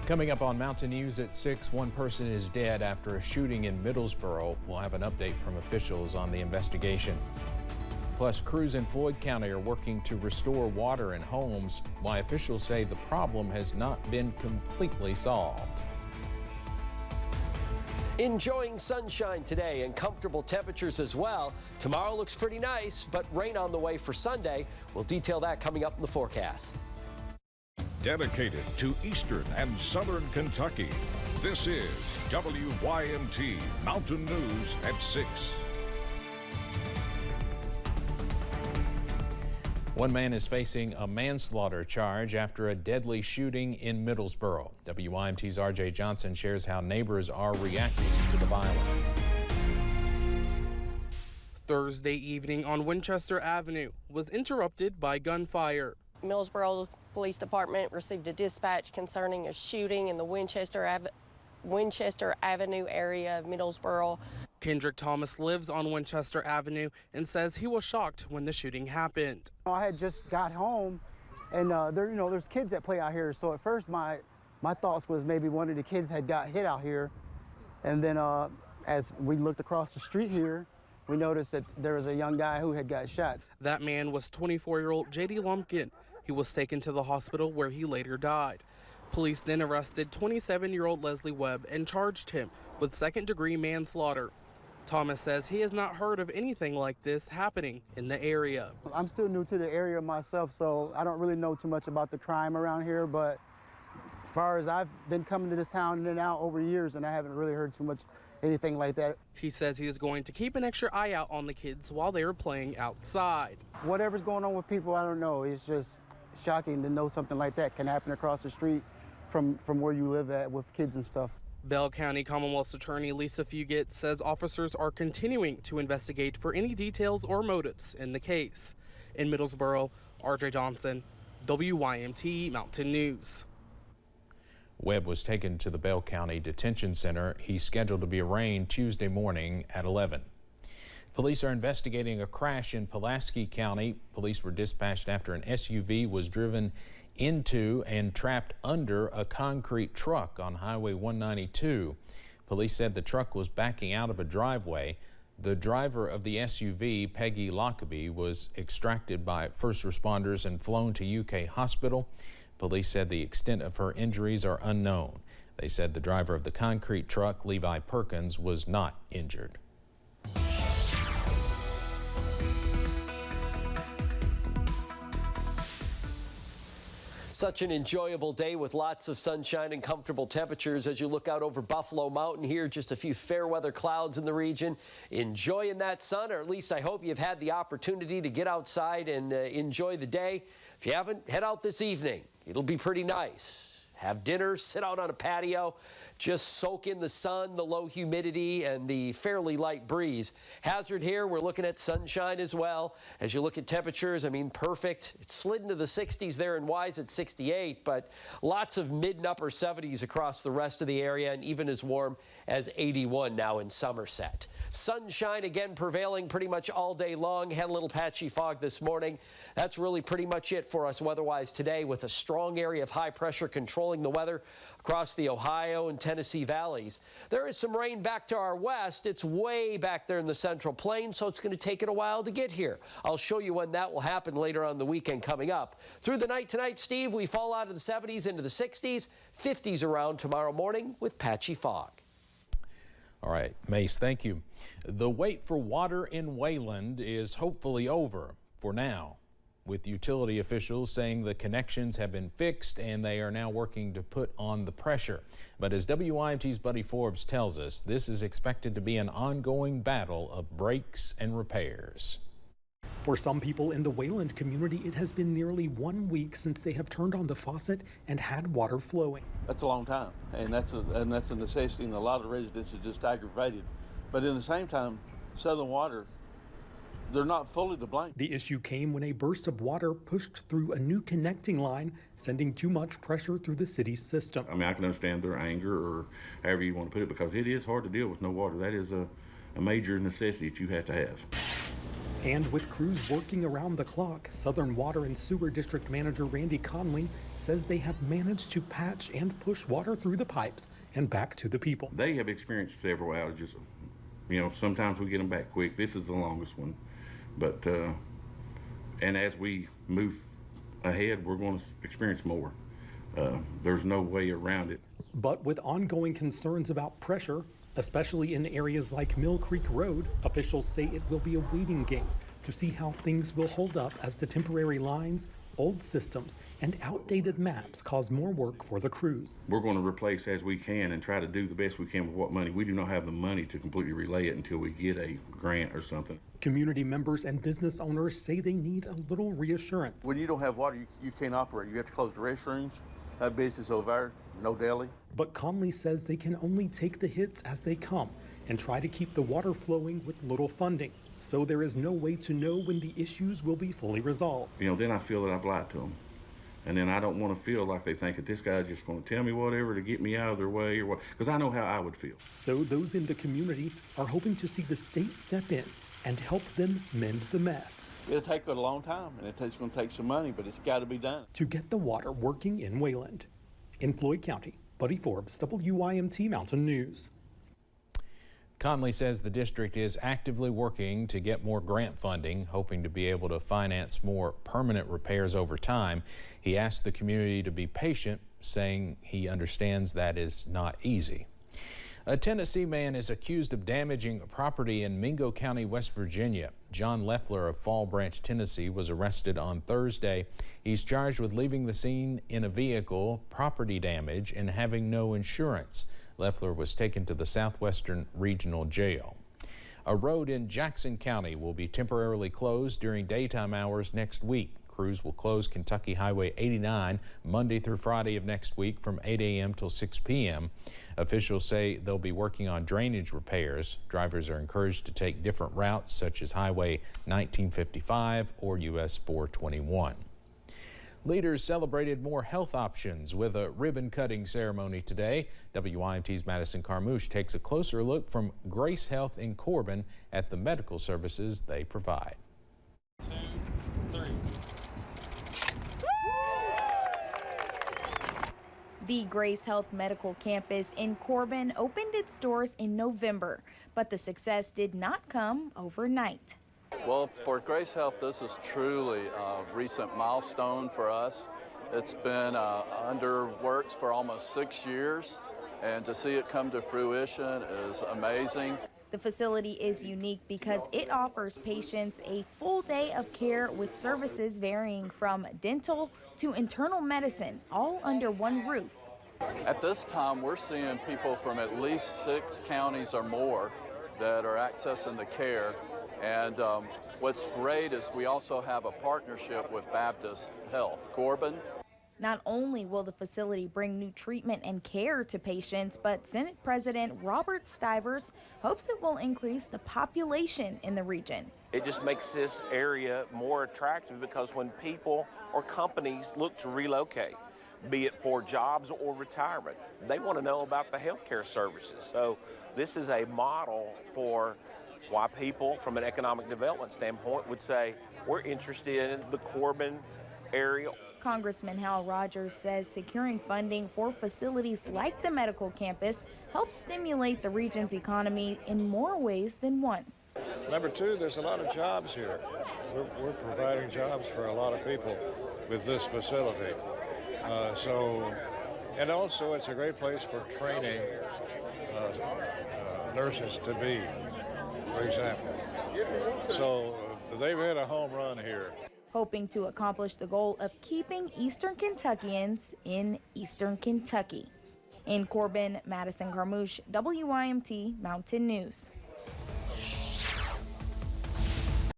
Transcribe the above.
Coming up on Mountain News at 6, one person is dead after a shooting in Middlesboro. We'll have an update from officials on the investigation. Plus, crews in Floyd County are working to restore water in homes, why officials say the problem has not been completely solved. Enjoying sunshine today and comfortable temperatures as well. Tomorrow looks pretty nice, but rain on the way for Sunday. We'll detail that coming up in the forecast. Dedicated to Eastern and Southern Kentucky, this is WYMT Mountain News at 6. One man is facing a manslaughter charge after a deadly shooting in Middlesboro. WYMT's RJ Johnson shares how neighbors are reacting to the violence. Thursday evening on Winchester Avenue was interrupted by gunfire. Middlesboro Police Department received a dispatch concerning a shooting in the Winchester Avenue area of Middlesboro. Kendrick Thomas lives on Winchester Avenue and says he was shocked when the shooting happened. I had just got home, and there's kids that play out here. So at first, my thoughts was maybe one of the kids had got hit out here, and then as we looked across the street here, we noticed that there was a young guy who had got shot. That man was 24-year-old J.D. Lumpkin. He was taken to the hospital where he later died. Police then arrested 27-year-old Leslie Webb and charged him with second-degree manslaughter. Thomas says he has not heard of anything like this happening in the area. I'm still new to the area myself, so I don't really know too much about the crime around here, but as far as I've been coming to this town in and out over years, and I haven't really heard too much anything like that. He says he is going to keep an extra eye out on the kids while they are playing outside. Whatever's going on with people, I don't know. It's just shocking to know something like that can happen across the street from where you live at with kids and stuff. Bell County Commonwealth's Attorney Lisa Fugit says officers are continuing to investigate for any details or motives in the case. In Middlesboro, RJ Johnson, WYMT Mountain News. Webb was taken to the Bell County Detention Center. He's scheduled to be arraigned Tuesday morning at 11. Police are investigating a crash in Pulaski County. Police were dispatched after an SUV was driven into and trapped under a concrete truck on Highway 192. Police said the truck was backing out of a driveway. The driver of the SUV, Peggy Lockaby, was extracted by first responders and flown to UK Hospital. Police said the extent of her injuries are unknown. They said the driver of the concrete truck, Levi Perkins, was not injured. Such an enjoyable day with lots of sunshine and comfortable temperatures as you look out over Buffalo Mountain here. Just a few fair weather clouds in the region. Enjoying that sun, or at least I hope you've had the opportunity to get outside and enjoy the day. If you haven't, head out this evening. It'll be pretty nice. Have dinner, sit out on a patio, just soak in the sun, the low humidity, and the fairly light breeze. Hazard here, we're looking at sunshine as well. As you look at temperatures, I mean, perfect. It slid into the 60s there in Wise at 68, but lots of mid and upper 70s across the rest of the area, and even as warm as 81 now in Somerset. Sunshine again prevailing pretty much all day long. Had a little patchy fog this morning. That's really pretty much it for us weather-wise today, with a strong area of high pressure controlling the weather across the Ohio and Tennessee valleys. There is some rain back to our west. It's way back there in the Central Plains, so it's going to take it a while to get here. I'll show you when that will happen later on the weekend coming up. Through the night tonight, Steve, we fall out of the 70s into the 60s, 50s around tomorrow morning with patchy fog. All right, Mace, thank you. The wait for water in Wayland is hopefully over for now, with utility officials saying the connections have been fixed and they are now working to put on the pressure. But as WYMT's Buddy Forbes tells us, this is expected to be an ongoing battle of breaks and repairs. For some people in the Wayland community, it has been nearly 1 week since they have turned on the faucet and had water flowing. That's a long time, and that's a necessity, and a lot of residents are just aggravated. But in the same time, Southern Water, they're not fully to blame. The issue came when a burst of water pushed through a new connecting line, sending too much pressure through the city's system. I mean, I can understand their anger, or however you want to put it, because it is hard to deal with no water. That is a major necessity that you have to have. And with crews working around the clock, Southern Water and Sewer District Manager Randy Conley says they have managed to patch and push water through the pipes and back to the people. They have experienced several outages. You know, sometimes we get them back quick. This is the longest one. But, and as we move ahead, we're going to experience more. There's no way around it. But with ongoing concerns about pressure, especially in areas like Mill Creek Road, officials say it will be a waiting game to see how things will hold up as the temporary lines, old systems, and outdated maps cause more work for the crews. We're going to replace as we can and try to do the best we can with what money. We do not have the money to completely relay it until we get a grant or something. Community members and business owners say they need a little reassurance. When you don't have water, you can't operate. You have to close the restrooms. That business over there, no deli. But Conley says they can only take the hits as they come and try to keep the water flowing with little funding. So there is no way to know when the issues will be fully resolved. You know, then I feel that I've lied to them. And then I don't want to feel like they think that this guy's just going to tell me whatever to get me out of their way or what, because I know how I would feel. So those in the community are hoping to see the state step in and help them mend the mess. It'll take a long time, and it's going to take some money, but it's got to be done. To get the water working in Wayland. In Floyd County, Buddy Forbes, WYMT Mountain News. Conley says the district is actively working to get more grant funding, hoping to be able to finance more permanent repairs over time. He asked the community to be patient, saying he understands that is not easy. A Tennessee man is accused of damaging property in Mingo County, West Virginia. John Leffler of Fall Branch, Tennessee, was arrested on Thursday. He's charged with leaving the scene in a vehicle, property damage, and having no insurance. Leffler was taken to the Southwestern Regional Jail. A road in Jackson County will be temporarily closed during daytime hours next week. Crews will close Kentucky Highway 89 Monday through Friday of next week from 8 a.m. till 6 p.m. Officials say they'll be working on drainage repairs. Drivers are encouraged to take different routes such as Highway 1955 or US 421. Leaders celebrated more health options with a ribbon-cutting ceremony today. WYMT's Madison Carmouche takes a closer look from Grace Health in Corbin at the medical services they provide. 2, 3. The Grace Health Medical Campus in Corbin opened its doors in November, but the success did not come overnight. Well, for Grace Health, this is truly a recent milestone for us. It's been under works for almost 6 years, and to see it come to fruition is amazing. The facility is unique because it offers patients a full day of care with services varying from dental to internal medicine, all under one roof. At this time, we're seeing people from at least 6 counties or more that are accessing the care. And what's great is we also have a partnership with Baptist Health Corbin. Not only will the facility bring new treatment and care to patients, but Senate President Robert Stivers hopes it will increase the population in the region. It just makes this area more attractive because when people or companies look to relocate, be it for jobs or retirement, they want to know about the healthcare services. So this is a model for why people from an economic development standpoint would say, we're interested in the Corbin area. Congressman Hal Rogers says securing funding for facilities like the medical campus helps stimulate the region's economy in more ways than one. Number two, there's a lot of jobs here. We're providing jobs for a lot of people with this facility. And also it's a great place for training nurses to be, for example. So they've had a home run here. Hoping to accomplish the goal of keeping Eastern Kentuckians in Eastern Kentucky. In Corbin, Madison Carmouche, WYMT Mountain News.